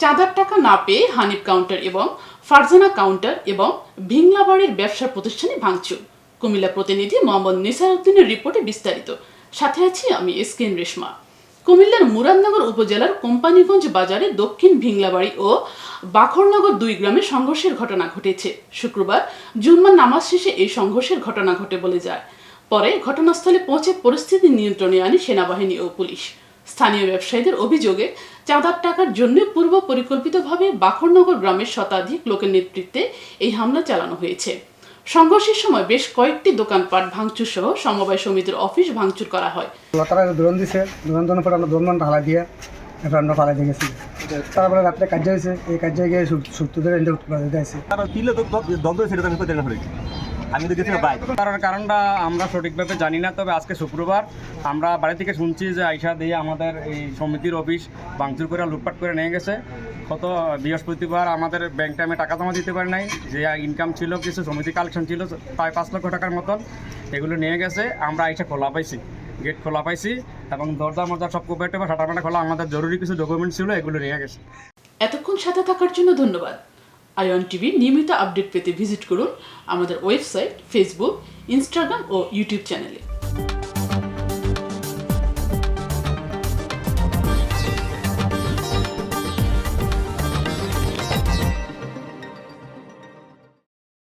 চাঁদার টাকা না পেয়ে হানিফ কাউন্টার এবং ফারজানা কাউন্টার এবং ভিংলাবাড়ির ব্যবসা প্রতিষ্ঠানে ভাঙচুর। কুমিল্লা প্রতিনিধি মোহাম্মদ নিসার উদ্দিনের রিপোর্টে বিস্তারিত। সাথে আছি আমি এসকেন রেশমা। কুমিল্লার মুরাদনগর উপজেলার কোম্পানিগঞ্জ বাজারে দক্ষিণ ভিংলাবাড়ি ও বাখরনগর 2 গ্রামে সংঘর্ষের ঘটনা ঘটেছে। শুক্রবার জুম্মার নামাজ শেষে এই সংঘর্ষের ঘটনা ঘটে বলে যায়। পরে ঘটনাস্থলে পৌঁছে পরিস্থিতি নিয়ন্ত্রণে আনে সেনাবাহিনী ও পুলিশ। স্থানীয় ব্যবসায়ীদের অভিযোগে চাঁদার টাকার জন্য পূর্ব পরিকল্পিতভাবে বাখরনগর গ্রামের শতাধিক লোকের নেতৃত্বে এই হামলা চালানো হয়েছে। সংঘর্ষের সময় বেশ কয়েকটি দোকানপাট ভাঙচুর সহ সমবায় সমিতির অফিস ভাঙচুর করা হয়। তারা দোকান দিছে, দোকান পরে আমরা দোকান ঢালা দিয়ে এরপর আমরা পালাই দিয়ে গেছি। তারপরে রাত্রে কাজ হয়েছে, এই কাজে গিয়ে সূত্রদের দিয়েছে। তার কারণটা আমরা সঠিকভাবে জানি না, তবে আজকে শুক্রবার আমরা বাড়ি থেকে শুনছি যে আইসা দিয়ে আমাদের এই সমিতির অফিস ভাঙচুর করে লুটপাট করে নিয়ে গেছে। গত বৃহস্পতিবার আমাদের ব্যাংক টাইমে টাকা জমা দিতে পারে নাই, যে ইনকাম ছিল কিছু সমিতি কালেকশন ছিল প্রায় 5 লক্ষ টাকার মতন, এগুলো নিয়ে গেছে। আমরা আইসা খোলা পাইছি, গেট খোলা পাইছি এবং দরজা মরজা সব কোপাইতে বা শাটারমাটা খোলা, আমাদের জরুরি কিছু ডকুমেন্ট ছিল, এগুলো নিয়ে গেছে। এতক্ষণ সাথে থাকার জন্য ধন্যবাদ। আয়ন টিভি নিয়মিত আপডেট পেতে ভিজিট করুন আমাদের ওয়েবসাইট, ফেসবুক, ইনস্টাগ্রাম ও ইউটিউব চ্যানেলে।